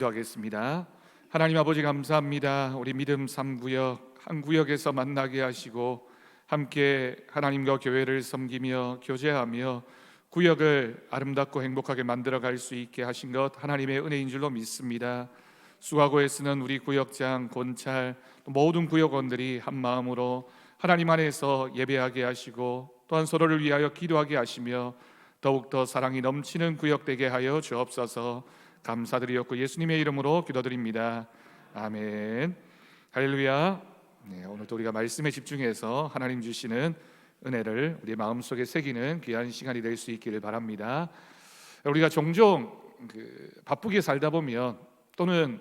기도하겠습니다. 하나님 아버지 감사합니다. 우리 믿음 3구역 한 구역에서 만나게 하시고 함께 하나님과 교회를 섬기며 교제하며 구역을 아름답고 행복하게 만들어 갈 수 있게 하신 것 하나님의 은혜인 줄로 믿습니다. 수화고에 쓰는 우리 구역장, 권찰, 모든 구역원들이 한 마음으로 하나님 안에서 예배하게 하시고 또한 서로를 위하여 기도하게 하시며 더욱더 사랑이 넘치는 구역 되게 하여 주옵소서. 감사드리옵고 예수님의 이름으로 기도드립니다. 아멘. 할렐루야. 오늘도 우리가 말씀에 집중해서 하나님 주시는 은혜를 우리 마음속에 새기는 귀한 시간이 될 수 있기를 바랍니다. 우리가 종종 바쁘게 살다 보면 또는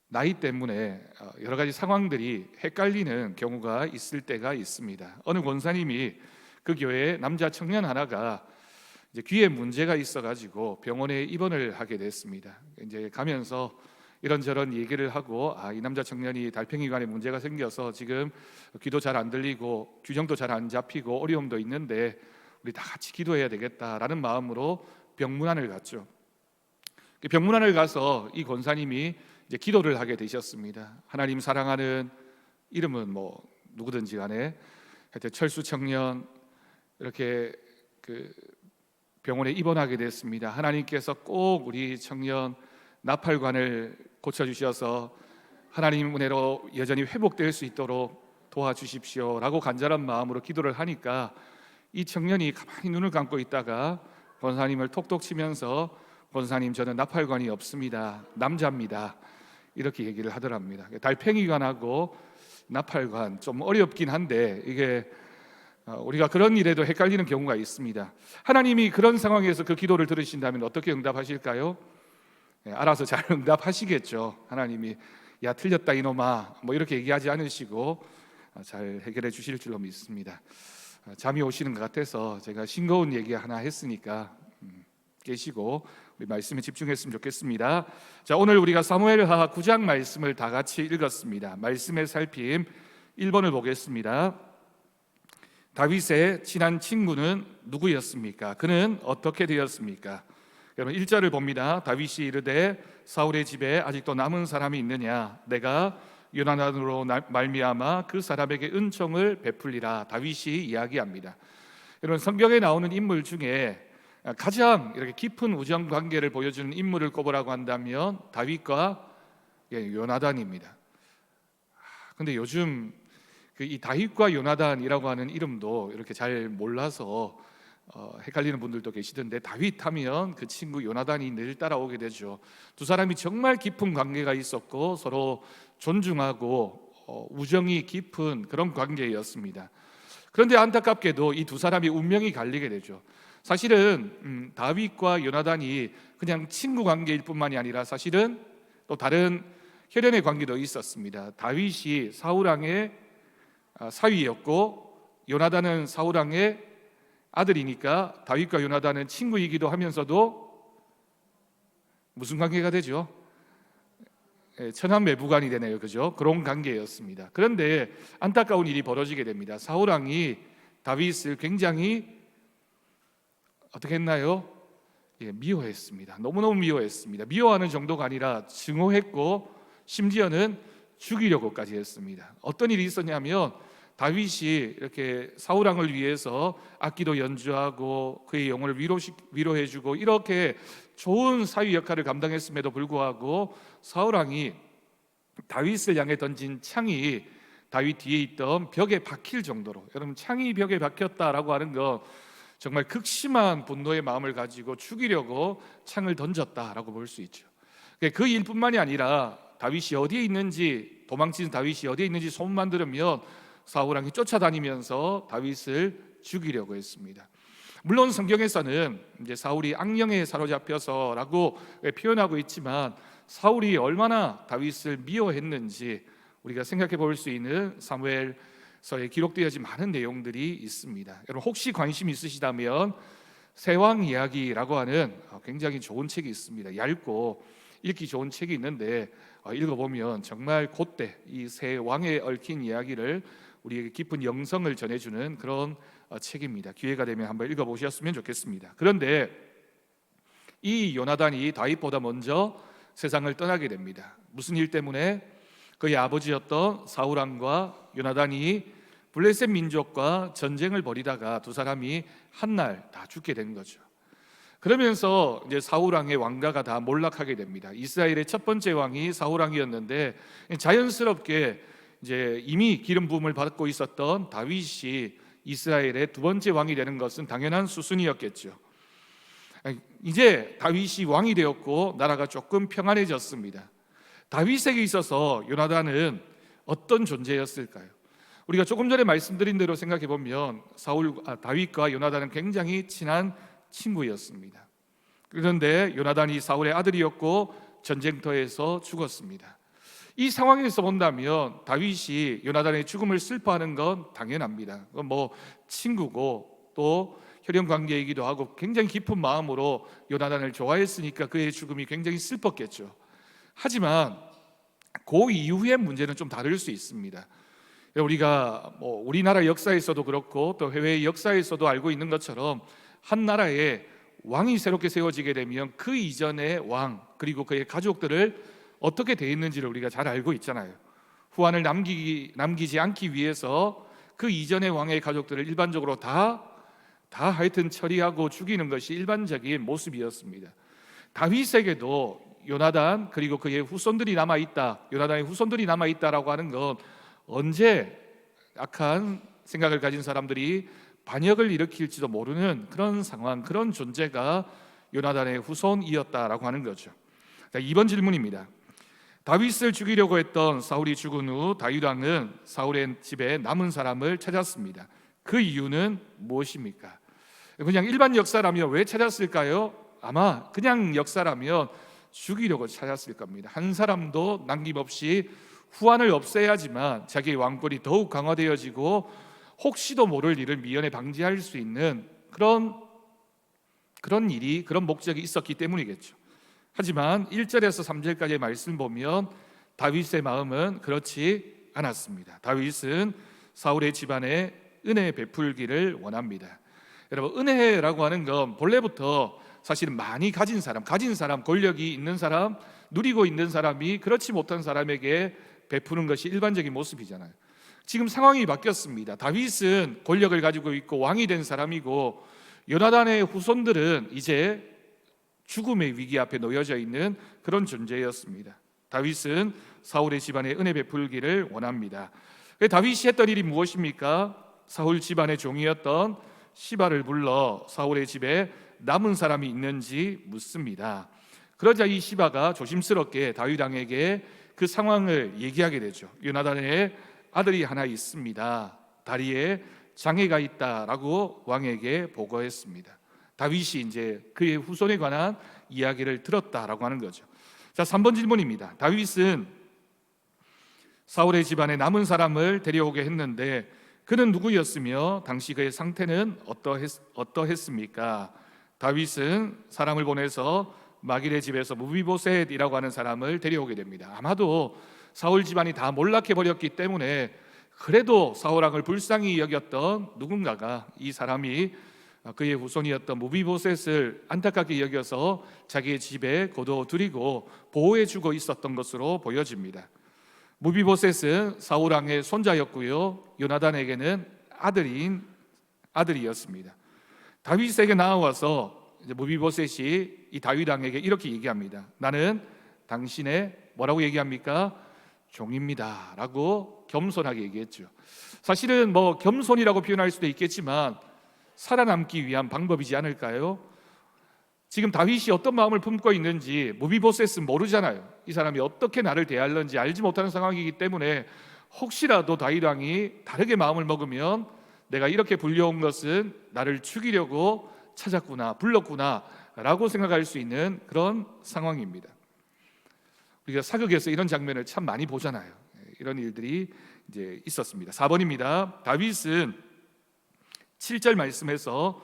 나이 때문에 여러 가지 상황들이 헷갈리는 경우가 있을 때가 있습니다. 어느 권사님이 그 교회에 남자 청년 하나가 이제 귀에 문제가 있어가지고 병원에 입원을 하게 됐습니다. 이제 가면서 이런저런 얘기를 하고 이 남자 청년이 달팽이관에 문제가 생겨서 지금 귀도 잘 안 들리고 균형도 잘 안 잡히고 어려움도 있는데 우리 다 같이 기도해야 되겠다라는 마음으로 병문안을 갔죠. 병문안을 가서 이 권사님이 이제 기도를 하게 되셨습니다. 하나님 사랑하는, 이름은 뭐 누구든지 간에 하여튼 철수 청년, 이렇게 병원에 입원하게 됐습니다. 하나님께서 꼭 우리 청년 나팔관을 고쳐주셔서 하나님 은혜로 여전히 회복될 수 있도록 도와주십시오라고 간절한 마음으로 기도를 하니까 이 청년이 가만히 눈을 감고 있다가 권사님을 톡톡 치면서 권사님, 저는 나팔관이 없습니다. 남자입니다. 이렇게 얘기를 하더랍니다. 달팽이관하고 나팔관 좀 어렵긴 한데 이게 우리가 그런 일에도 헷갈리는 경우가 있습니다. 하나님이 그런 상황에서 그 기도를 들으신다면 어떻게 응답하실까요? 알아서 잘 응답하시겠죠. 하나님이 야 틀렸다 이놈아 뭐 이렇게 얘기하지 않으시고 잘 해결해 주실 줄로 믿습니다. 잠이 오시는 것 같아서 제가 싱거운 얘기 하나 했으니까 계시고 우리 말씀에 집중했으면 좋겠습니다. 자, 오늘 우리가 사무엘하 9장 말씀을 다 같이 읽었습니다. 말씀의 살핌 1번을 보겠습니다. 다윗의 친한 친구는 누구였습니까? 그는 어떻게 되었습니까? 여러분 1절을 봅니다. 다윗이 이르되 사울의 집에 아직도 남은 사람이 있느냐? 내가 요나단으로 말미암아 그 사람에게 은총을 베풀리라. 다윗이 이야기합니다. 여러분 성경에 나오는 인물 중에 가장 이렇게 깊은 우정 관계를 보여주는 인물을 꼽으라고 한다면 다윗과 요나단입니다. 근데 요즘 이 다윗과 요나단이라고 하는 이름도 이렇게 잘 몰라서 헷갈리는 분들도 계시던데, 다윗 하면 그 친구 요나단이 늘 따라오게 되죠. 두 사람이 정말 깊은 관계가 있었고 서로 존중하고 우정이 깊은 그런 관계였습니다. 그런데 안타깝게도 이 두 사람이 운명이 갈리게 되죠. 사실은 다윗과 요나단이 그냥 친구 관계일 뿐만이 아니라 사실은 또 다른 혈연의 관계도 있었습니다. 다윗이 사울왕의 사위였고 요나단은 사울왕의 아들이니까 다윗과 요나단은 친구이기도 하면서도 무슨 관계가 되죠? 천한매부관이 되네요. 그죠? 그런 관계였습니다. 그런데 안타까운 일이 벌어지게 됩니다. 사울왕이 다윗을 굉장히 어떻게 했나요? 미워했습니다. 너무너무 미워했습니다. 미워하는 정도가 아니라 증오했고 심지어는 죽이려고까지 했습니다. 어떤 일이 있었냐면 다윗이 이렇게 사울왕을 위해서 악기도 연주하고 그의 영혼을 위로해주고 이렇게 좋은 사위 역할을 감당했음에도 불구하고 사울왕이 다윗을 향해 던진 창이 다윗 뒤에 있던 벽에 박힐 정도로, 여러분 창이 벽에 박혔다라고 하는 거 정말 극심한 분노의 마음을 가지고 죽이려고 창을 던졌다라고 볼 수 있죠. 그 일뿐만이 아니라 다윗이 어디에 있는지, 도망친 다윗이 어디에 있는지 소문만 들으면 사울왕이 쫓아다니면서 다윗을 죽이려고 했습니다. 물론 성경에서는 이제 사울이 악령에 사로잡혀서라고 표현하고 있지만 사울이 얼마나 다윗을 미워했는지 우리가 생각해 볼 수 있는 사무엘서에 기록되어진 많은 내용들이 있습니다. 여러분 혹시 관심 있으시다면 세왕 이야기라고 하는 굉장히 좋은 책이 있습니다. 얇고 읽기 좋은 책이 있는데 읽어보면 정말 그때 이 세 왕에 얽힌 이야기를 우리에게 깊은 영성을 전해주는 그런 책입니다. 기회가 되면 한번 읽어보셨으면 좋겠습니다. 그런데 이 요나단이 다윗보다 먼저 세상을 떠나게 됩니다. 무슨 일 때문에? 그의 아버지였던 사울 왕과 요나단이 블레셋 민족과 전쟁을 벌이다가 두 사람이 한 날 다 죽게 된 거죠. 그러면서 이제 사울 왕의 왕가가 다 몰락하게 됩니다. 이스라엘의 첫 번째 왕이 사울 왕이었는데 자연스럽게 이제 이미 기름 부음을 받고 있었던 다윗이 이스라엘의 두 번째 왕이 되는 것은 당연한 수순이었겠죠. 이제 다윗이 왕이 되었고 나라가 조금 평안해졌습니다. 다윗에게 있어서 요나단은 어떤 존재였을까요? 우리가 조금 전에 말씀드린 대로 생각해 보면 다윗과 요나단은 굉장히 친한 친구였습니다. 그런데 요나단이 사울의 아들이었고 전쟁터에서 죽었습니다. 이 상황에서 본다면 다윗이 요나단의 죽음을 슬퍼하는 건 당연합니다. 그건 뭐 친구고 또 혈연 관계이기도 하고 굉장히 깊은 마음으로 요나단을 좋아했으니까 그의 죽음이 굉장히 슬펐겠죠. 하지만 그 이후의 문제는 좀 다를 수 있습니다. 우리가 우리나라 역사에서도 그렇고 또 해외의 역사에서도 알고 있는 것처럼 한 나라에 왕이 새롭게 세워지게 되면 그 이전의 왕 그리고 그의 가족들을 어떻게 돼 있는지를 우리가 잘 알고 있잖아요. 후환을 남기지 않기 위해서 그 이전의 왕의 가족들을 일반적으로 다 하여튼 처리하고 죽이는 것이 일반적인 모습이었습니다. 다윗에게도 요나단 그리고 그의 후손들이 남아있다, 요나단의 후손들이 남아있다라고 하는 건 언제 악한 생각을 가진 사람들이 반역을 일으킬지도 모르는 그런 상황, 그런 존재가 요나단의 후손이었다라고 하는 거죠. 자, 2번 질문입니다. 다윗을 죽이려고 했던 사울이 죽은 후 다윗 왕은 사울의 집에 남은 사람을 찾았습니다. 그 이유는 무엇입니까? 그냥 일반 역사라면 왜 찾았을까요? 아마 그냥 역사라면 죽이려고 찾았을 겁니다. 한 사람도 남김없이 후환을 없애야지만 자기의 왕권이 더욱 강화되어지고 혹시도 모를 일을 미연에 방지할 수 있는 그런 일이, 그런 목적이 있었기 때문이겠죠. 하지만 1절에서 3절까지의 말씀 보면 다윗의 마음은 그렇지 않았습니다. 다윗은 사울의 집안에 은혜 베풀기를 원합니다. 여러분, 은혜라고 하는 건 본래부터 사실은 많이 가진 사람, 권력이 있는 사람, 누리고 있는 사람이 그렇지 못한 사람에게 베푸는 것이 일반적인 모습이잖아요. 지금 상황이 바뀌었습니다. 다윗은 권력을 가지고 있고 왕이 된 사람이고 요나단의 후손들은 이제 죽음의 위기 앞에 놓여져 있는 그런 존재였습니다. 다윗은 사울의 집안에 은혜 베풀기를 원합니다. 다윗이 했던 일이 무엇입니까? 사울 집안의 종이었던 시바를 불러 사울의 집에 남은 사람이 있는지 묻습니다. 그러자 이 시바가 조심스럽게 다윗 왕에게 그 상황을 얘기하게 되죠. 요나단의 아들이 하나 있습니다. 다리에 장애가 있다라고 왕에게 보고했습니다. 다윗이 이제 그의 후손에 관한 이야기를 들었다라고 하는 거죠. 자, 3번 질문입니다. 다윗은 사울의 집안에 남은 사람을 데려오게 했는데 그는 누구였으며 당시 그의 상태는 어떠했습니까? 다윗은 사람을 보내서 마길의 집에서 무비보셋이라고 하는 사람을 데려오게 됩니다. 아마도 사울 집안이 다 몰락해 버렸기 때문에 그래도 사울 왕을 불쌍히 여겼던 누군가가 이 사람이 그의 후손이었던 무비보셋을 안타깝게 여겨서 자기의 집에 거둬들이고 보호해주고 있었던 것으로 보여집니다. 무비보셋은 사울 왕의 손자였고요, 요나단에게는 아들이었습니다. 다윗에게 나와서 이제 무비보셋이 이 다윗 왕에게 이렇게 얘기합니다. 나는 당신의 뭐라고 얘기합니까? 종입니다 라고 겸손하게 얘기했죠. 사실은 겸손이라고 표현할 수도 있겠지만 살아남기 위한 방법이지 않을까요? 지금 다윗이 어떤 마음을 품고 있는지 무비보셋은 모르잖아요. 이 사람이 어떻게 나를 대할는지 알지 못하는 상황이기 때문에 혹시라도 다윗 왕이 다르게 마음을 먹으면 내가 이렇게 불려온 것은 나를 죽이려고 찾았구나, 불렀구나 라고 생각할 수 있는 그런 상황입니다. 우리가 사극에서 이런 장면을 참 많이 보잖아요. 이런 일들이 이제 있었습니다. 4번입니다. 다윗은 7절 말씀에서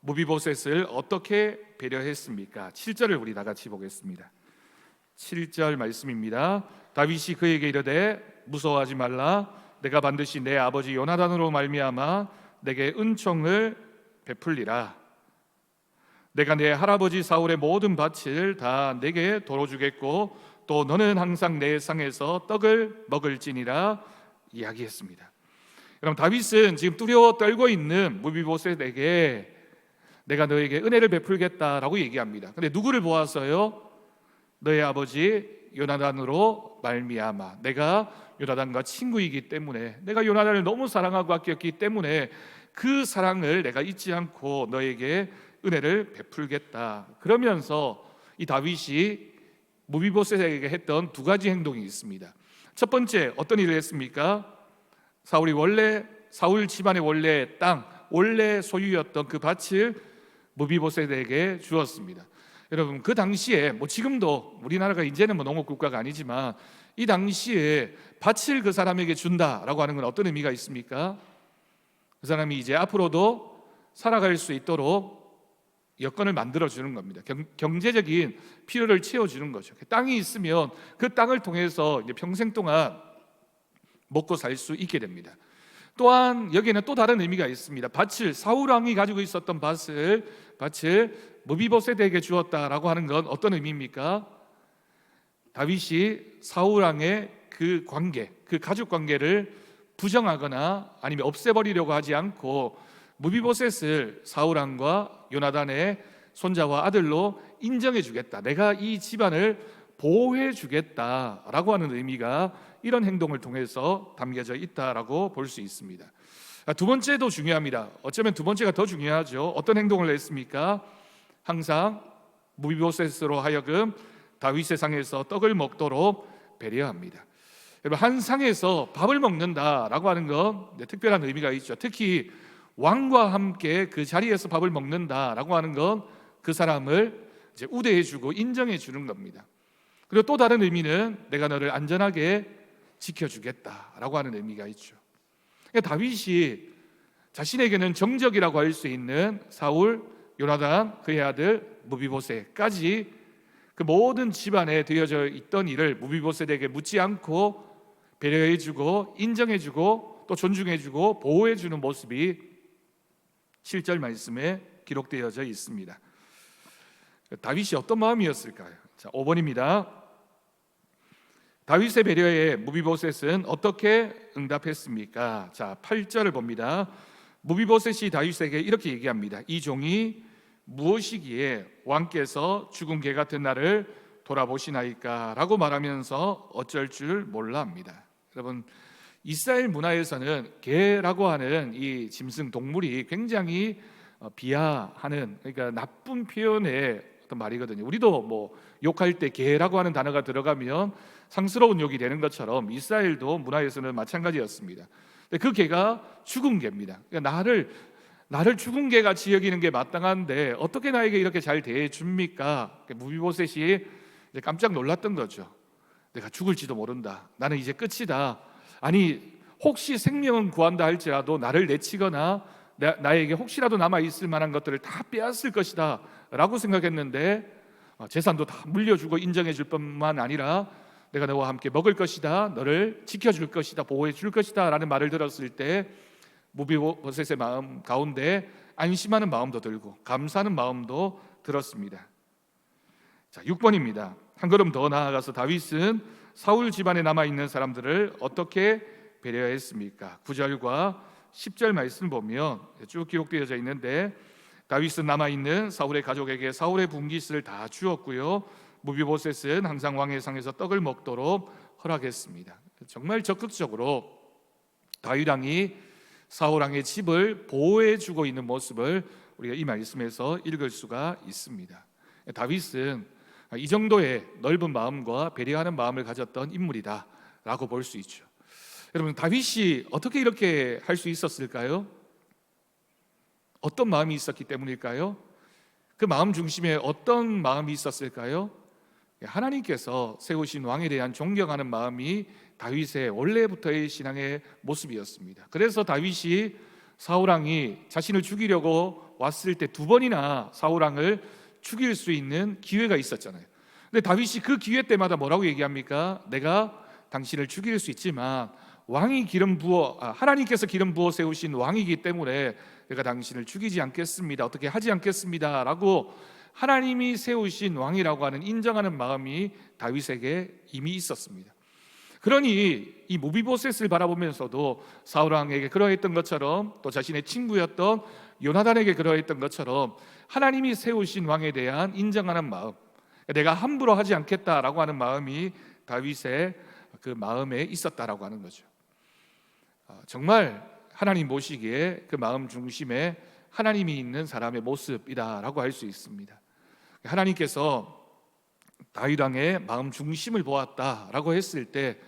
무비보셋을 어떻게 배려했습니까? 7절을 우리 다 같이 보겠습니다. 7절 말씀입니다. 다윗이 그에게 이르되 무서워하지 말라. 내가 반드시 내 아버지 요나단으로 말미암아 내게 은총을 베풀리라. 내가 내 할아버지 사울의 모든 밭을 다 내게 도로 주겠고 또 너는 항상 내 상에서 떡을 먹을지니라 이야기했습니다. 여러분, 다윗은 지금 두려워 떨고 있는 무비보셋에게 내가 너에게 은혜를 베풀겠다라고 얘기합니다. 근데 누구를 보아서요? 너의 아버지 요나단으로 말미암아, 내가 요나단과 친구이기 때문에, 내가 요나단을 너무 사랑하고 아꼈기 때문에 그 사랑을 내가 잊지 않고 너에게 은혜를 베풀겠다. 그러면서 이 다윗이 무비보셋에게 했던 두 가지 행동이 있습니다. 첫 번째, 어떤 일을 했습니까? 사울 집안의 원래 땅, 원래 소유였던 그 밭을 무비보셋에게 주었습니다. 여러분, 그 당시에 지금도 우리나라가 이제는 농업 국가가 아니지만 이 당시에 밭을 그 사람에게 준다라고 하는 건 어떤 의미가 있습니까? 그 사람이 이제 앞으로도 살아갈 수 있도록 여건을 만들어 주는 겁니다. 경제적인 필요를 채워 주는 거죠. 땅이 있으면 그 땅을 통해서 이제 평생 동안 먹고 살 수 있게 됩니다. 또한 여기에는 또 다른 의미가 있습니다. 사울 왕이 가지고 있었던 밭을 무비보셋에게 주었다라고 하는 건 어떤 의미입니까? 다윗이 사울 왕의 그 관계, 그 가족 관계를 부정하거나 아니면 없애버리려고 하지 않고 무비보셋을 사울 왕과 요나단의 손자와 아들로 인정해 주겠다, 내가 이 집안을 보호해 주겠다라고 하는 의미가 이런 행동을 통해서 담겨져 있다라고 볼 수 있습니다. 두 번째도 중요합니다. 어쩌면 두 번째가 더 중요하죠. 어떤 행동을 했습니까? 항상 무비보셋으로 하여금 다윗의 상에서 떡을 먹도록 배려합니다. 여러분, 한 상에서 밥을 먹는다라고 하는 건 특별한 의미가 있죠. 특히 왕과 함께 그 자리에서 밥을 먹는다라고 하는 건 그 사람을 이제 우대해주고 인정해주는 겁니다. 그리고 또 다른 의미는 내가 너를 안전하게 지켜주겠다라고 하는 의미가 있죠. 그러니까 다윗이 자신에게는 정적이라고 할 수 있는 사울, 요나단, 그의 아들 무비보셋까지 그 모든 집안에 되어져 있던 일을 무비보셋에게 묻지 않고 배려해주고 인정해주고 또 존중해주고 보호해주는 모습이 7절 말씀에 기록되어져 있습니다. 다윗이 어떤 마음이었을까요? 자, 5번입니다. 다윗의 배려에 무비보셋은 어떻게 응답했습니까? 자, 8절을 봅니다. 무비보셋이 다윗에게 이렇게 얘기합니다. 이 종이 무엇이기에 왕께서 죽은 개 같은 나를 돌아보시나이까? 라고 말하면서 어쩔 줄 몰라 합니다. 여러분, 이스라엘 문화에서는 개라고 하는 이 짐승 동물이 굉장히 비하하는, 그러니까 나쁜 표현의 어떤 말이거든요. 우리도 욕할 때 개라고 하는 단어가 들어가면 상스러운 욕이 되는 것처럼 이스라엘도 문화에서는 마찬가지였습니다. 근데 그 개가 죽은 개입니다. 그러니까 나를 죽은 개 같이 여기는 게 마땅한데 어떻게 나에게 이렇게 잘 대해줍니까? 무비보셋이 이제 깜짝 놀랐던 거죠. 내가 죽을지도 모른다. 나는 이제 끝이다. 아니, 혹시 생명은 구한다 할지라도 나를 내치거나 나에게 혹시라도 남아있을 만한 것들을 다 빼앗을 것이다 라고 생각했는데, 재산도 다 물려주고 인정해줄 뿐만 아니라 내가 너와 함께 먹을 것이다, 너를 지켜줄 것이다, 보호해줄 것이다 라는 말을 들었을 때 무비보셋의 마음 가운데 안심하는 마음도 들고 감사하는 마음도 들었습니다. 자, 6번입니다. 한 걸음 더 나아가서 다윗은 사울 집안에 남아있는 사람들을 어떻게 배려했습니까? 9절과 10절 말씀을 보면 쭉 기록되어져 있는데, 다윗은 남아있는 사울의 가족에게 사울의 분깃을 다 주었고요, 무비보셋은 항상 왕의 상에서 떡을 먹도록 허락했습니다. 정말 적극적으로 다윗 왕이 사울 왕의 집을 보호해주고 있는 모습을 우리가 이 말씀에서 읽을 수가 있습니다. 다윗은 이 정도의 넓은 마음과 배려하는 마음을 가졌던 인물이다 라고 볼 수 있죠. 여러분, 다윗이 어떻게 이렇게 할 수 있었을까요? 어떤 마음이 있었기 때문일까요? 그 마음 중심에 어떤 마음이 있었을까요? 하나님께서 세우신 왕에 대한 존경하는 마음이 다윗의 원래부터의 신앙의 모습이었습니다. 그래서 다윗이 사울왕이 자신을 죽이려고 왔을 때 두 번이나 사울왕을 죽일 수 있는 기회가 있었잖아요. 근데 다윗이 그 기회 때마다 뭐라고 얘기합니까? 내가 당신을 죽일 수 있지만 하나님께서 기름 부어 세우신 왕이기 때문에 내가 당신을 죽이지 않겠습니다, 어떻게 하지 않겠습니다 라고 하나님이 세우신 왕이라고 하는 인정하는 마음이 다윗에게 이미 있었습니다. 그러니 이 무비보셋을 바라보면서도 사울 왕에게 그러했던 것처럼, 또 자신의 친구였던 요나단에게 그러했던 것처럼 하나님이 세우신 왕에 대한 인정하는 마음, 내가 함부로 하지 않겠다라고 하는 마음이 다윗의 그 마음에 있었다라고 하는 거죠. 정말 하나님 보시기에 그 마음 중심에 하나님이 있는 사람의 모습이다라고 할 수 있습니다. 하나님께서 다윗 왕의 마음 중심을 보았다라고 했을 때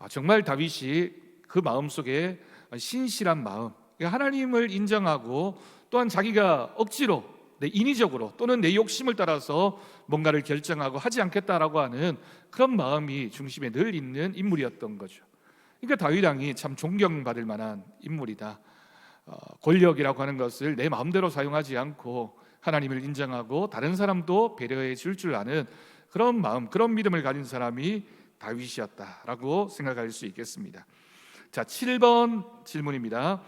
정말 다윗이 그 마음속에 신실한 마음, 하나님을 인정하고 또한 자기가 억지로 인위적으로 또는 내 욕심을 따라서 뭔가를 결정하고 하지 않겠다라고 하는 그런 마음이 중심에 늘 있는 인물이었던 거죠. 그러니까 다윗 왕이 참 존경받을 만한 인물이다. 권력이라고 하는 것을 내 마음대로 사용하지 않고 하나님을 인정하고 다른 사람도 배려해 줄 줄 아는 그런 마음, 그런 믿음을 가진 사람이 다윗이었다라고 생각할 수 있겠습니다. 자, 7번 질문입니다.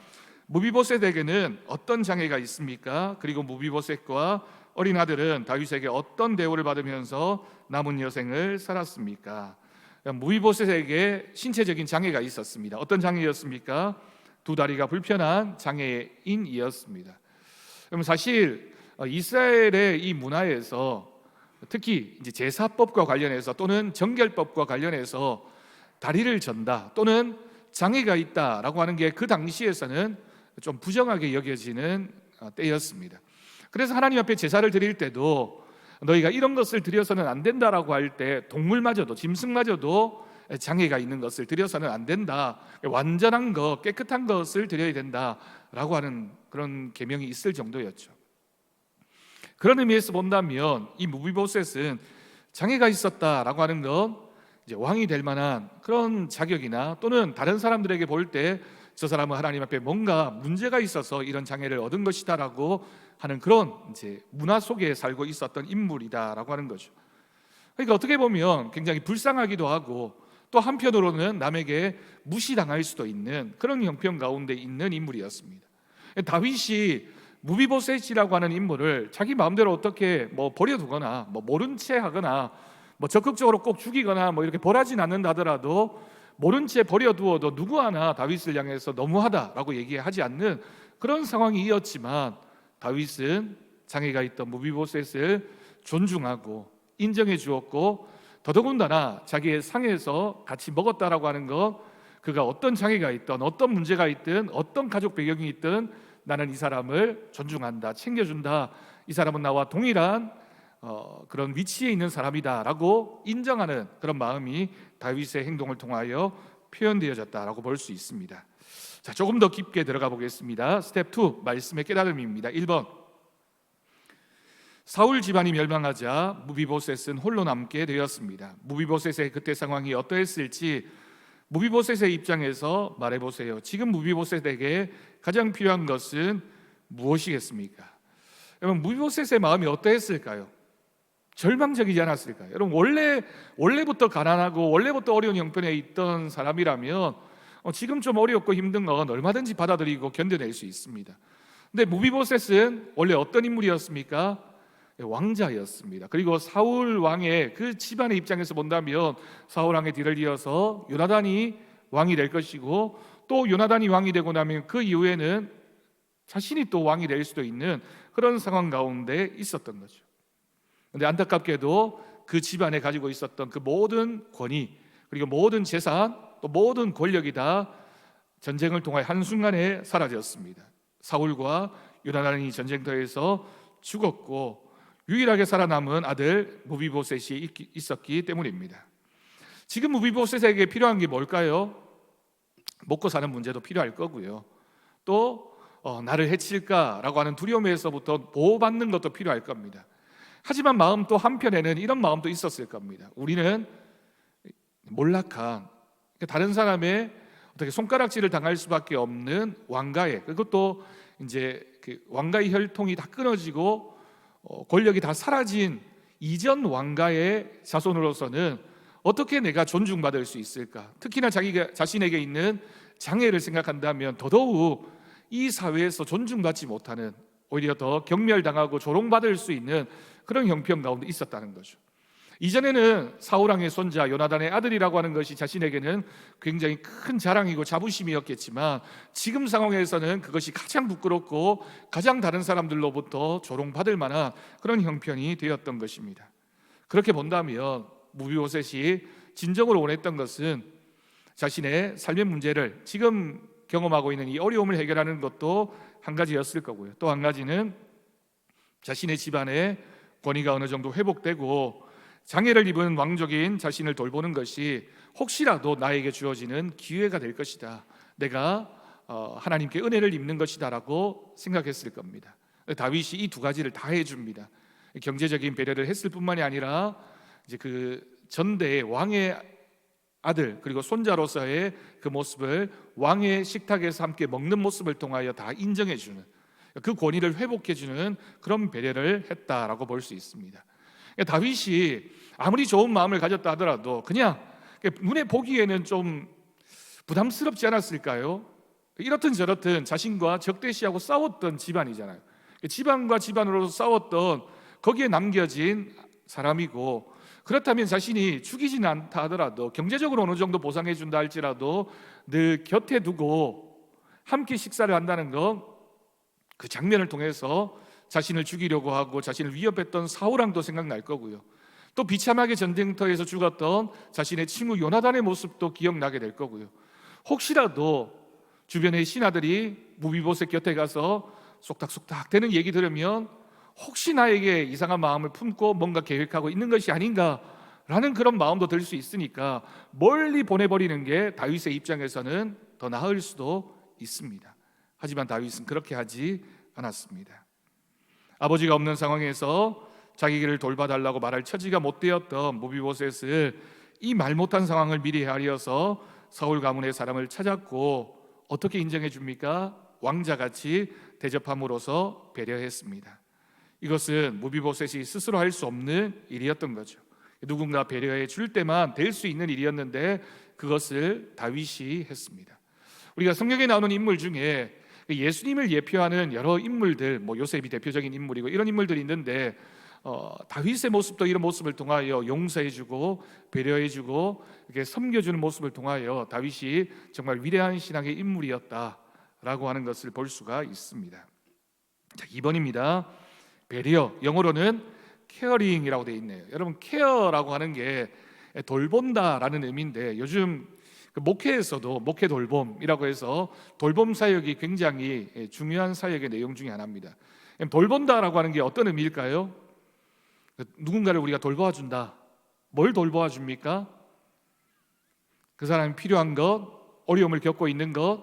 무비보셋에게는 어떤 장애가 있습니까? 그리고 무비보셋과 어린 아들은 다윗에게 어떤 대우를 받으면서 남은 여생을 살았습니까? 무비보셋에게 신체적인 장애가 있었습니다. 어떤 장애였습니까? 두 다리가 불편한 장애인이었습니다. 그럼 사실 이스라엘의 이 문화에서 특히 이제 제사법과 관련해서 또는 정결법과 관련해서 다리를 전다 또는 장애가 있다라고 하는 게 그 당시에서는 좀 부정하게 여겨지는 때였습니다. 그래서 하나님 앞에 제사를 드릴 때도 너희가 이런 것을 드려서는 안 된다라고 할 때 동물마저도, 짐승마저도 장애가 있는 것을 드려서는 안 된다, 완전한 것, 깨끗한 것을 드려야 된다라고 하는 그런 계명이 있을 정도였죠. 그런 의미에서 본다면 이 무비보셋은 장애가 있었다라고 하는 건 이제 왕이 될 만한 그런 자격이나 또는 다른 사람들에게 볼 때 저 사람은 하나님 앞에 뭔가 문제가 있어서 이런 장애를 얻은 것이다라고 하는 그런 이제 문화 속에 살고 있었던 인물이다라고 하는 거죠. 그러니까 어떻게 보면 굉장히 불쌍하기도 하고 또 한편으로는 남에게 무시당할 수도 있는 그런 형편 가운데 있는 인물이었습니다. 다윗이 무비보셋이라고 하는 인물을 자기 마음대로 어떻게 버려두거나 모른 채 하거나 적극적으로 꼭 죽이거나 이렇게 벌하진 않는다 하더라도 모른 채 버려두어도 누구 하나 다윗을 향해서 너무하다라고 얘기하지 않는 그런 상황이었지만 다윗은 장애가 있던 무비보셋을 존중하고 인정해 주었고 더더군다나 자기의 상에서 같이 먹었다라고 하는 것, 그가 어떤 장애가 있든 어떤 문제가 있든 어떤 가족 배경이 있든 나는 이 사람을 존중한다, 챙겨준다, 이 사람은 나와 동일한 그런 위치에 있는 사람이다라고 인정하는 그런 마음이 다윗의 행동을 통하여 표현되어졌다라고 볼 수 있습니다. 자, 조금 더 깊게 들어가 보겠습니다. 스텝 2, 말씀의 깨달음입니다. 1번, 사울 집안이 멸망하자 무비보셋은 홀로 남게 되었습니다. 무비보셋의 그때 상황이 어떠했을지 무비보셋의 입장에서 말해보세요. 지금 무비보셋에게 가장 필요한 것은 무엇이겠습니까? 여러분, 무비보셋의 마음이 어떠했을까요? 절망적이지 않았을까요? 여러분, 원래부터 가난하고 원래부터 어려운 형편에 있던 사람이라면 지금 좀 어렵고 힘든 건 얼마든지 받아들이고 견뎌낼 수 있습니다. 근데 무비보셋은 원래 어떤 인물이었습니까? 왕자였습니다. 그리고 사울 왕의 그 집안의 입장에서 본다면 사울 왕의 뒤를 이어서 요나단이 왕이 될 것이고 또 요나단이 왕이 되고 나면 그 이후에는 자신이 또 왕이 될 수도 있는 그런 상황 가운데 있었던 거죠. 그런데 안타깝게도 그 집안에 가지고 있었던 그 모든 권위 그리고 모든 재산 또 모든 권력이 다 전쟁을 통해 한순간에 사라졌습니다. 사울과 요나단이 전쟁터에서 죽었고 유일하게 살아남은 아들 무비보셋이 있었기 때문입니다. 지금 무비보셋에게 필요한 게 뭘까요? 먹고 사는 문제도 필요할 거고요. 또 나를 해칠까라고 하는 두려움에서부터 보호받는 것도 필요할 겁니다. 하지만 마음 또 한편에는 이런 마음도 있었을 겁니다. 우리는 몰락한 다른 사람의 어떻게 손가락질을 당할 수밖에 없는 왕가의, 그것도 이제 그 왕가의 혈통이 다 끊어지고 권력이 다 사라진 이전 왕가의 자손으로서는 어떻게 내가 존중받을 수 있을까? 특히나 자기가 자신에게 있는 장애를 생각한다면 더더욱 이 사회에서 존중받지 못하는, 오히려 더 경멸당하고 조롱받을 수 있는 그런 형편 가운데 있었다는 거죠. 이전에는 사울왕의 손자 요나단의 아들이라고 하는 것이 자신에게는 굉장히 큰 자랑이고 자부심이었겠지만, 지금 상황에서는 그것이 가장 부끄럽고 가장 다른 사람들로부터 조롱받을 만한 그런 형편이 되었던 것입니다. 그렇게 본다면 무비보셋이 진정으로 원했던 것은 자신의 삶의 문제를, 지금 경험하고 있는 이 어려움을 해결하는 것도 한 가지였을 거고요. 또 한 가지는 자신의 집안의 권위가 어느 정도 회복되고 장애를 입은 왕족인 자신을 돌보는 것이 혹시라도 나에게 주어지는 기회가 될 것이다, 내가 하나님께 은혜를 입는 것이다 라고 생각했을 겁니다. 다윗이 이 두 가지를 다 해줍니다. 경제적인 배려를 했을 뿐만이 아니라 이제 그 전대의 왕의 아들 그리고 손자로서의 그 모습을 왕의 식탁에서 함께 먹는 모습을 통하여 다 인정해주는, 그 권위를 회복해주는 그런 배려를 했다라고 볼 수 있습니다. 다윗이 아무리 좋은 마음을 가졌다 하더라도 그냥 눈에 보기에는 좀 부담스럽지 않았을까요? 이렇든 저렇든 자신과 적대시하고 싸웠던 집안이잖아요. 집안과 집안으로 싸웠던 거기에 남겨진 사람이고, 그렇다면 자신이 죽이지는 않다 하더라도 경제적으로 어느 정도 보상해 준다 할지라도 늘 곁에 두고 함께 식사를 한다는 것, 그 장면을 통해서 자신을 죽이려고 하고 자신을 위협했던 사울왕도 생각날 거고요. 또 비참하게 전쟁터에서 죽었던 자신의 친구 요나단의 모습도 기억나게 될 거고요. 혹시라도 주변의 신하들이 무비보셋 곁에 가서 쏙닥쏙닥 되는 얘기 들으면 혹시 나에게 이상한 마음을 품고 뭔가 계획하고 있는 것이 아닌가라는 그런 마음도 들 수 있으니까 멀리 보내버리는 게 다윗의 입장에서는 더 나을 수도 있습니다. 하지만 다윗은 그렇게 하지 않았습니다. 아버지가 없는 상황에서 자기를 돌봐달라고 말할 처지가 못 되었던 무비보셋을 이 말 못한 상황을 미리 헤아려서 사울 가문의 사람을 찾았고, 어떻게 인정해 줍니까? 왕자같이 대접함으로써 배려했습니다. 이것은 무비보셋이 스스로 할 수 없는 일이었던 거죠. 누군가 배려해 줄 때만 될 수 있는 일이었는데 그것을 다윗이 했습니다. 우리가 성경에 나오는 인물 중에 예수님을 예표하는 여러 인물들, 요셉이 대표적인 인물이고 이런 인물들이 있는데 다윗의 모습도 이런 모습을 통하여 용서해주고 배려해주고 이렇게 섬겨주는 모습을 통하여 다윗이 정말 위대한 신앙의 인물이었다라고 하는 것을 볼 수가 있습니다. 자, 2번입니다. 배려, 영어로는 caring이라고 되어 있네요. 여러분, care라고 하는 게 돌본다라는 의미인데, 요즘 목회에서도 목회 돌봄이라고 해서 돌봄 사역이 굉장히 중요한 사역의 내용 중에 하나입니다. 돌본다라고 하는 게 어떤 의미일까요? 누군가를 우리가 돌보아 준다. 뭘 돌보아 줍니까? 그 사람이 필요한 것, 어려움을 겪고 있는 것,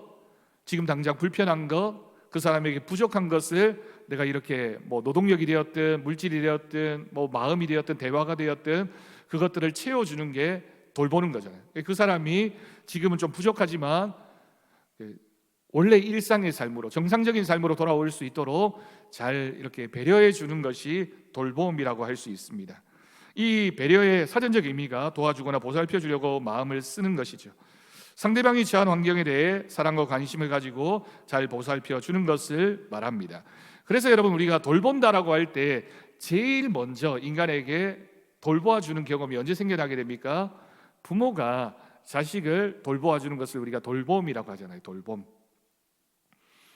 지금 당장 불편한 것, 그 사람에게 부족한 것을 내가 이렇게 노동력이 되었든 물질이 되었든 마음이 되었든 대화가 되었든 그것들을 채워주는 게 돌보는 거잖아요. 그 사람이 지금은 좀 부족하지만 원래 일상의 삶으로, 정상적인 삶으로 돌아올 수 있도록 잘 이렇게 배려해 주는 것이 돌봄이라고 할 수 있습니다. 이 배려의 사전적 의미가 도와주거나 보살펴 주려고 마음을 쓰는 것이죠. 상대방이 처한 환경에 대해 사랑과 관심을 가지고 잘 보살펴 주는 것을 말합니다. 그래서 여러분, 우리가 돌본다라고 할 때 제일 먼저 인간에게 돌보아 주는 경험이 언제 생겨나게 됩니까? 부모가 자식을 돌보아 주는 것을 우리가 돌봄이라고 하잖아요. 돌봄.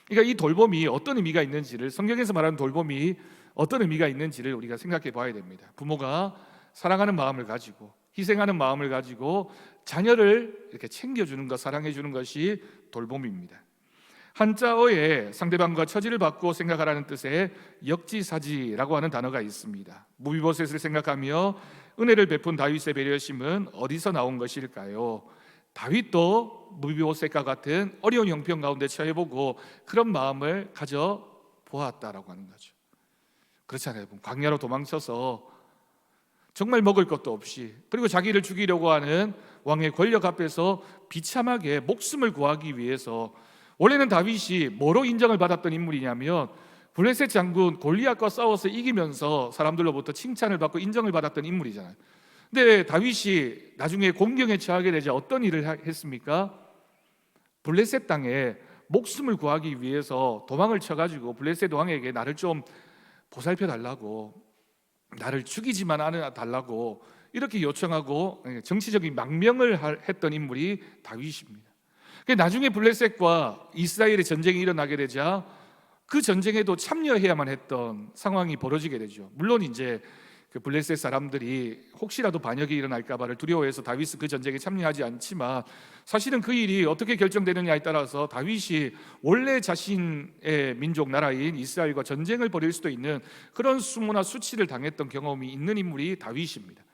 그러니까 이 돌봄이 어떤 의미가 있는지를, 성경에서 말하는 돌봄이 어떤 의미가 있는지를 우리가 생각해 봐야 됩니다. 부모가 사랑하는 마음을 가지고 희생하는 마음을 가지고 자녀를 이렇게 챙겨주는 것, 사랑해주는 것이 돌봄입니다. 한자어에 상대방과 처지를 바꾸어 생각하라는 뜻의 역지사지라고 하는 단어가 있습니다. 무비보셋을 생각하며 은혜를 베푼 다윗의 배려심은 어디서 나온 것일까요? 다윗도 무비보셋과 같은 어려운 형편 가운데 처해보고 그런 마음을 가져 보았다라고 하는 거죠. 그렇잖아요. 광야로 도망쳐서 정말 먹을 것도 없이, 그리고 자기를 죽이려고 하는 왕의 권력 앞에서 비참하게 목숨을 구하기 위해서, 원래는 다윗이 뭐로 인정을 받았던 인물이냐면 블레셋 장군 골리앗과 싸워서 이기면서 사람들로부터 칭찬을 받고 인정을 받았던 인물이잖아요. 근데 다윗이 나중에 공경에 처하게 되자 어떤 일을 했습니까? 블레셋 땅에 목숨을 구하기 위해서 도망을 쳐가지고 블레셋 왕에게 나를 좀 보살펴 달라고, 나를 죽이지만 않아 달라고 이렇게 요청하고 정치적인 망명을 했던 인물이 다윗입니다. 나중에 블레셋과 이스라엘의 전쟁이 일어나게 되자 그 전쟁에도 참여해야만 했던 상황이 벌어지게 되죠. 물론 이제 그 블레셋 사람들이 혹시라도 반역이 일어날까봐를 두려워해서 다윗은 그 전쟁에 참여하지 않지만, 사실은 그 일이 어떻게 결정되느냐에 따라서 다윗이 원래 자신의 민족 나라인 이스라엘과 전쟁을 벌일 수도 있는 그런 수모나 수치를 당했던 경험이 있는 인물이 다윗입니다.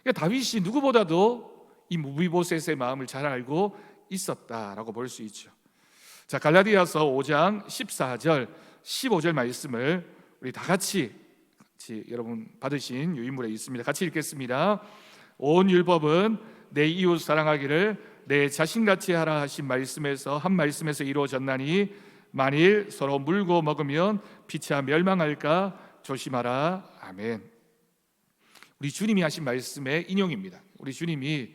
그러니까 다윗이 누구보다도 이 무비보셋의 마음을 잘 알고 있었다라고 볼 수 있죠. 자, 갈라디아서 5장 14절 15절 말씀을 우리 다 같이 여러분 받으신 유인물에 있습니다. 같이 읽겠습니다. 온 율법은 내 이웃 사랑하기를 내 자신같이 하라 하신 말씀에서 한 말씀에서 이루어졌나니 만일 서로 물고 먹으면 피차 멸망할까 조심하라. 아멘. 우리 주님이 하신 말씀의 인용입니다. 우리 주님이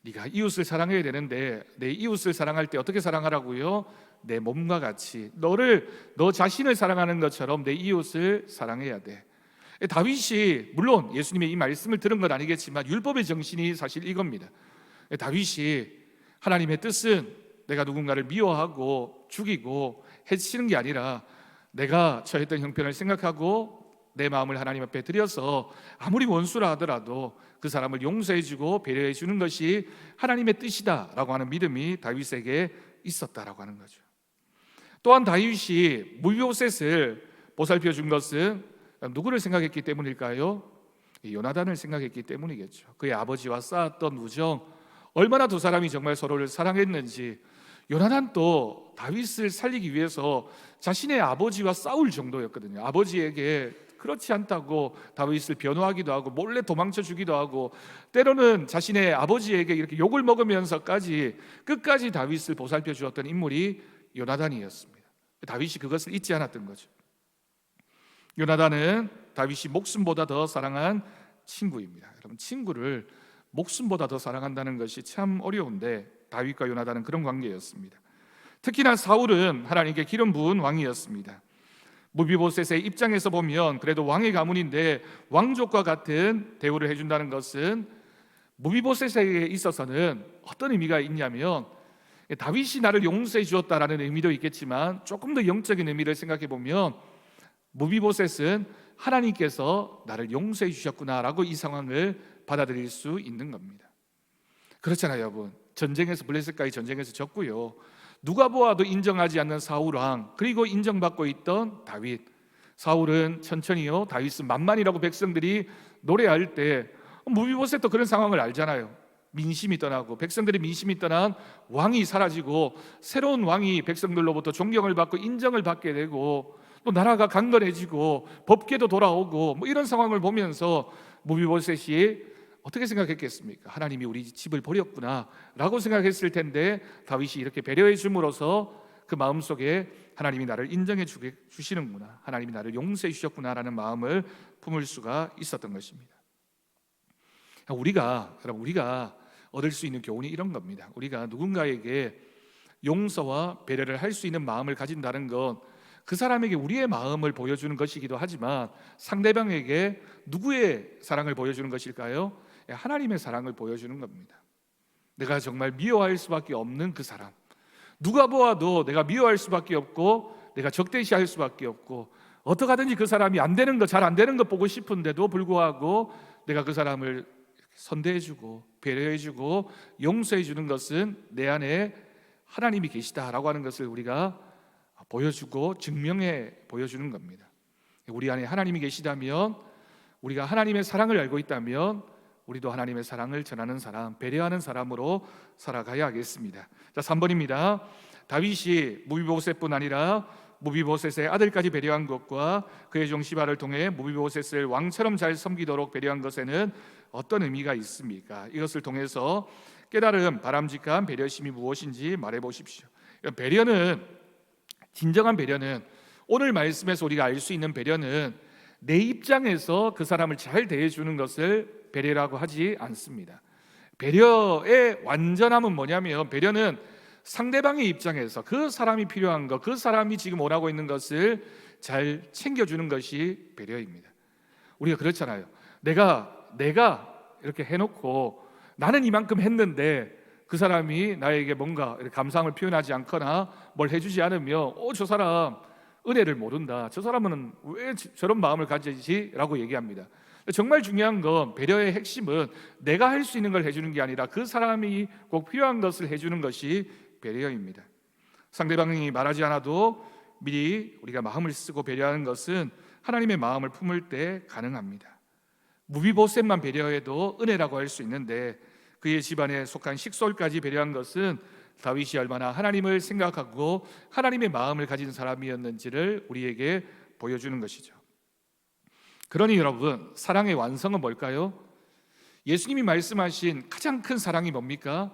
네가 이웃을 사랑해야 되는데 내 이웃을 사랑할 때 어떻게 사랑하라고요? 내 몸과 같이 너 자신을 사랑하는 것처럼 내 이웃을 사랑해야 돼. 다윗이 물론 예수님의 이 말씀을 들은 건 아니겠지만 율법의 정신이 사실 이겁니다. 다윗이 하나님의 뜻은 내가 누군가를 미워하고 죽이고 해치는 게 아니라 내가 처했던 형편을 생각하고 내 마음을 하나님 앞에 드려서 아무리 원수라 하더라도 그 사람을 용서해주고 배려해주는 것이 하나님의 뜻이다라고 하는 믿음이 다윗에게 있었다라고 하는 거죠. 또한 다윗이 무비보셋을 보살펴 준 것은 누구를 생각했기 때문일까요? 요나단을 생각했기 때문이겠죠. 그의 아버지와 쌓았던 우정, 얼마나 두 사람이 정말 서로를 사랑했는지. 요나단도 다윗을 살리기 위해서 자신의 아버지와 싸울 정도였거든요. 아버지에게 그렇지 않다고 다윗을 변호하기도 하고 몰래 도망쳐 주기도 하고 때로는 자신의 아버지에게 이렇게 욕을 먹으면서까지 끝까지 다윗을 보살펴 주었던 인물이 요나단이었습니다. 다윗이 그것을 잊지 않았던 거죠. 요나단은 다윗이 목숨보다 더 사랑한 친구입니다. 여러분, 친구를 목숨보다 더 사랑한다는 것이 참 어려운데 다윗과 요나단은 그런 관계였습니다. 특히나 사울은 하나님께 기름 부은 왕이었습니다. 무비보셋의 입장에서 보면 그래도 왕의 가문인데 왕족과 같은 대우를 해준다는 것은 무비보셋에게 있어서는 어떤 의미가 있냐면, 다윗이 나를 용서해 주었다라는 의미도 있겠지만 조금 더 영적인 의미를 생각해 보면 무비보셋은 하나님께서 나를 용서해 주셨구나라고 이 상황을 받아들일 수 있는 겁니다. 그렇잖아요, 여러분. 전쟁에서 블레셋과의 전쟁에서 졌고요. 누가 보아도 인정하지 않는 사울 왕, 그리고 인정받고 있던 다윗. 사울은 천천히요, 다윗은 만만이라고 백성들이 노래할 때 무비보셋도 그런 상황을 알잖아요. 민심이 떠나고 백성들의 민심이 떠난 왕이 사라지고 새로운 왕이 백성들로부터 존경을 받고 인정을 받게 되고 또 나라가 강건해지고 법궤도 돌아오고 이런 상황을 보면서 무비보셋이 어떻게 생각했겠습니까? 하나님이 우리 집을 버렸구나 라고 생각했을 텐데 다윗이 이렇게 배려해 줌으로써 그 마음속에 하나님이 나를 인정해 주시는구나, 하나님이 나를 용서해 주셨구나 라는 마음을 품을 수가 있었던 것입니다. 우리가 얻을 수 있는 교훈이 이런 겁니다. 우리가 누군가에게 용서와 배려를 할 수 있는 마음을 가진다는 건 그 사람에게 우리의 마음을 보여주는 것이기도 하지만 상대방에게 누구의 사랑을 보여주는 것일까요? 하나님의 사랑을 보여주는 겁니다. 내가 정말 미워할 수밖에 없는 그 사람, 누가 보아도 내가 미워할 수밖에 없고 내가 적대시할 수밖에 없고 어떻게 하든지 그 사람이 안 되는 것, 잘 안 되는 것 보고 싶은데도 불구하고 내가 그 사람을 선대해주고 배려해주고 용서해주는 것은 내 안에 하나님이 계시다라고 하는 것을 우리가 보여주고 증명해 보여주는 겁니다. 우리 안에 하나님이 계시다면, 우리가 하나님의 사랑을 알고 있다면 우리도 하나님의 사랑을 전하는 사람, 배려하는 사람으로 살아가야 하겠습니다. 자, 3번입니다. 다윗이 무비보셋뿐 아니라 무비보셋의 아들까지 배려한 것과 그의 종 시바를 통해 무비보셋을 왕처럼 잘 섬기도록 배려한 것에는 어떤 의미가 있습니까? 이것을 통해서 깨달음, 바람직한 배려심이 무엇인지 말해 보십시오. 배려는, 진정한 배려는, 오늘 말씀에서 우리가 알 수 있는 배려는 내 입장에서 그 사람을 잘 대해주는 것을 배려라고 하지 않습니다. 배려의 완전함은 뭐냐면, 배려는 상대방의 입장에서 그 사람이 필요한 것, 그 사람이 지금 원하고 있는 것을 잘 챙겨주는 것이 배려입니다. 우리가 그렇잖아요. 내가 이렇게 해놓고 나는 이만큼 했는데 그 사람이 나에게 뭔가 감사함을 표현하지 않거나 뭘 해주지 않으면 저 사람 은혜를 모른다, 저 사람은 왜 저런 마음을 가지지? 라고 얘기합니다. 정말 중요한 건, 배려의 핵심은 내가 할 수 있는 걸 해주는 게 아니라 그 사람이 꼭 필요한 것을 해주는 것이 배려입니다. 상대방이 말하지 않아도 미리 우리가 마음을 쓰고 배려하는 것은 하나님의 마음을 품을 때 가능합니다. 무비보셋만 배려해도 은혜라고 할 수 있는데, 그의 집안에 속한 식솔까지 배려한 것은 다윗이 얼마나 하나님을 생각하고 하나님의 마음을 가진 사람이었는지를 우리에게 보여주는 것이죠. 그러니 여러분, 사랑의 완성은 뭘까요? 예수님이 말씀하신 가장 큰 사랑이 뭡니까?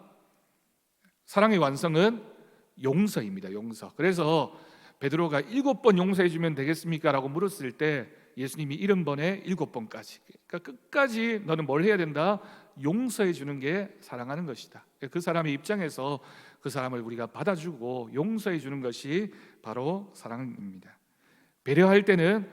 사랑의 완성은 용서입니다. 용서. 그래서 베드로가 7번 용서해 주면 되겠습니까? 라고 물었을 때 예수님이 70번에 7번까지, 그러니까 끝까지 너는 뭘 해야 된다? 용서해 주는 게 사랑하는 것이다. 그 사람의 입장에서 그 사람을 우리가 받아주고 용서해 주는 것이 바로 사랑입니다. 배려할 때는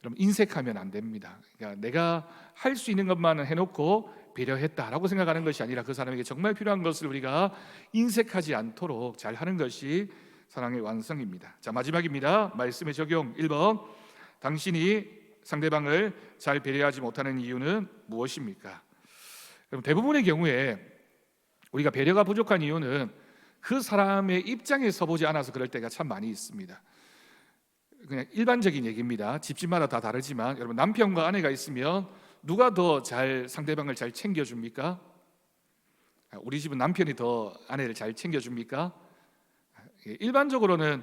여러분, 인색하면 안 됩니다. 그러니까 내가 할 수 있는 것만 해놓고 배려했다라고 생각하는 것이 아니라 그 사람에게 정말 필요한 것을 우리가 인색하지 않도록 잘 하는 것이 사랑의 완성입니다. 자, 마지막입니다. 말씀의 적용 1번. 당신이 상대방을 잘 배려하지 못하는 이유는 무엇입니까? 여러분, 대부분의 경우에 우리가 배려가 부족한 이유는 그 사람의 입장에 서보지 않아서 그럴 때가 참 많이 있습니다. 그냥 일반적인 얘기입니다. 집집마다 다 다르지만, 여러분, 남편과 아내가 있으면 누가 더 잘 상대방을 잘 챙겨줍니까? 우리 집은 남편이 더 아내를 잘 챙겨줍니까? 일반적으로는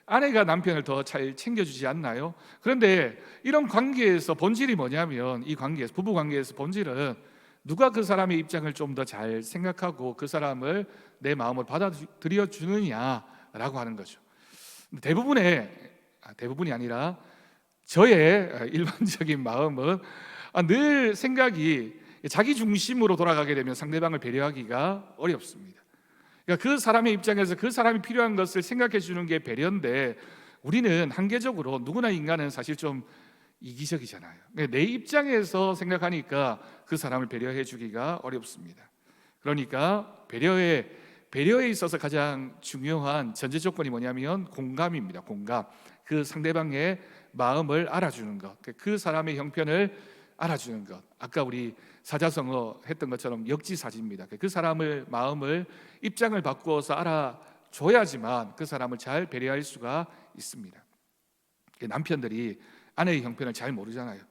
아내가 남편을 더 잘 챙겨주지 않나요? 그런데 이런 관계에서 본질이 뭐냐면, 이 관계에서, 부부 관계에서 본질은 누가 그 사람의 입장을 좀 더 잘 생각하고 그 사람을 내 마음을 받아들여 주느냐라고 하는 거죠. 대부분이 아니라 저의 일반적인 마음은 늘 생각이 자기 중심으로 돌아가게 되면 상대방을 배려하기가 어렵습니다. 그러니까 그 사람의 입장에서 그 사람이 필요한 것을 생각해 주는 게 배려인데, 우리는 한계적으로, 누구나 인간은 사실 좀 이기적이잖아요. 내 입장에서 생각하니까 그 사람을 배려해 주기가 어렵습니다. 그러니까 배려에 있어서 가장 중요한 전제 조건이 뭐냐면 공감입니다. 공감. 그 상대방의 마음을 알아주는 것, 그 사람의 형편을 알아주는 것. 아까 우리 사자성어 했던 것처럼 역지사지입니다. 그 사람을 마음을, 입장을 바꾸어서 알아줘야지만 그 사람을 잘 배려할 수가 있습니다. 남편들이 아내의 형편을 잘 모르잖아요.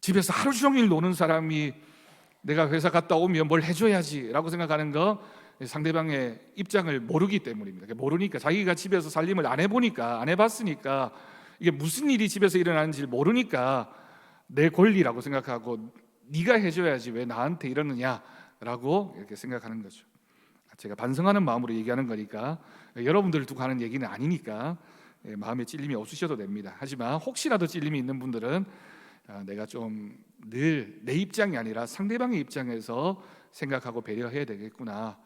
집에서 하루 종일 노는 사람이 내가 회사 갔다 오면 뭘 해줘야지 라고 생각하는 거, 상대방의 입장을 모르기 때문입니다. 모르니까, 자기가 집에서 살림을 안 해보니까, 안 해봤으니까, 이게 무슨 일이 집에서 일어나는지 모르니까 내 권리라고 생각하고 네가 해줘야지 왜 나한테 이러느냐라고 이렇게 생각하는 거죠. 제가 반성하는 마음으로 얘기하는 거니까, 여러분들을 두고 하는 얘기는 아니니까 마음에 찔림이 없으셔도 됩니다. 하지만 혹시라도 찔림이 있는 분들은 내가 좀 늘 내 입장이 아니라 상대방의 입장에서 생각하고 배려해야 되겠구나.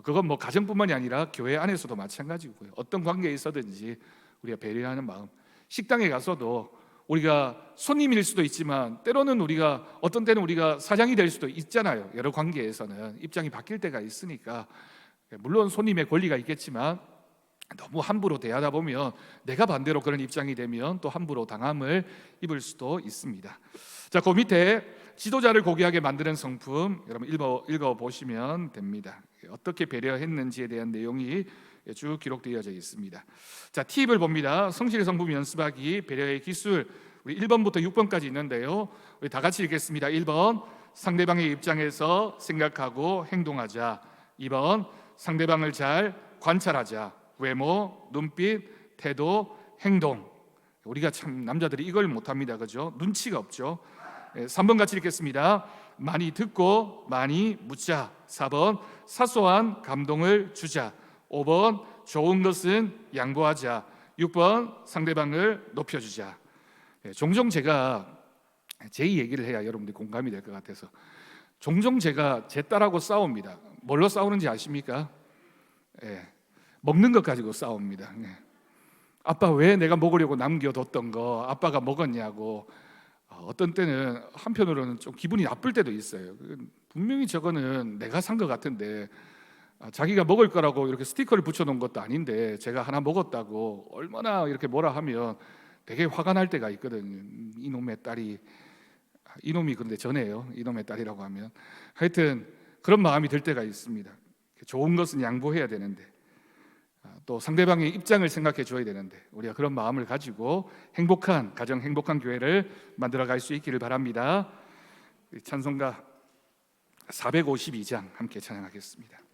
그건 뭐 가정뿐만이 아니라 교회 안에서도 마찬가지고요. 어떤 관계에 있어든지 우리가 배려하는 마음. 식당에 가서도 우리가 손님일 수도 있지만 때로는 어떤 때는 우리가 사장이 될 수도 있잖아요. 여러 관계에서는 입장이 바뀔 때가 있으니까, 물론 손님의 권리가 있겠지만 너무 함부로 대하다 보면 내가 반대로 그런 입장이 되면 또 함부로 당함을 입을 수도 있습니다. 자, 그 밑에 지도자를 고귀하게 만드는 성품, 여러분 읽어보시면 됩니다. 어떻게 배려했는지에 대한 내용이 쭉 기록되어져 있습니다. 자, 팁을 봅니다. 성실의 성품 연습하기, 배려의 기술. 우리 1번부터 6번까지 있는데요, 우리 다 같이 읽겠습니다. 1번, 상대방의 입장에서 생각하고 행동하자. 2번, 상대방을 잘 관찰하자. 외모, 눈빛, 태도, 행동. 우리가 참 남자들이 이걸 못합니다. 그죠? 눈치가 없죠. 3번 같이 읽겠습니다. 많이 듣고 많이 묻자. 4번, 사소한 감동을 주자. 5번, 좋은 것은 양보하자. 6번, 상대방을 높여주자. 종종 제가 제 얘기를 해야 여러분들이 공감이 될 것 같아서 종종 제가 제 딸하고 싸웁니다. 뭘로 싸우는지 아십니까? 먹는 것 가지고 싸웁니다. 아빠 왜 내가 먹으려고 남겨뒀던 거 아빠가 먹었냐고. 어떤 때는 한편으로는 좀 기분이 나쁠 때도 있어요. 분명히 저거는 내가 산 것 같은데 자기가 먹을 거라고 이렇게 스티커를 붙여놓은 것도 아닌데 제가 하나 먹었다고 얼마나 이렇게 뭐라 하면 되게 화가 날 때가 있거든요. 이놈의 딸이, 이놈이 그런데 전에요. 이놈의 딸이라고 하면 하여튼 그런 마음이 들 때가 있습니다. 좋은 것은 양보해야 되는데 또 상대방의 입장을 생각해 줘야 되는데 우리가 그런 마음을 가지고 행복한 가정, 행복한 교회를 만들어갈 수 있기를 바랍니다. 찬송가 452장 함께 찬양하겠습니다.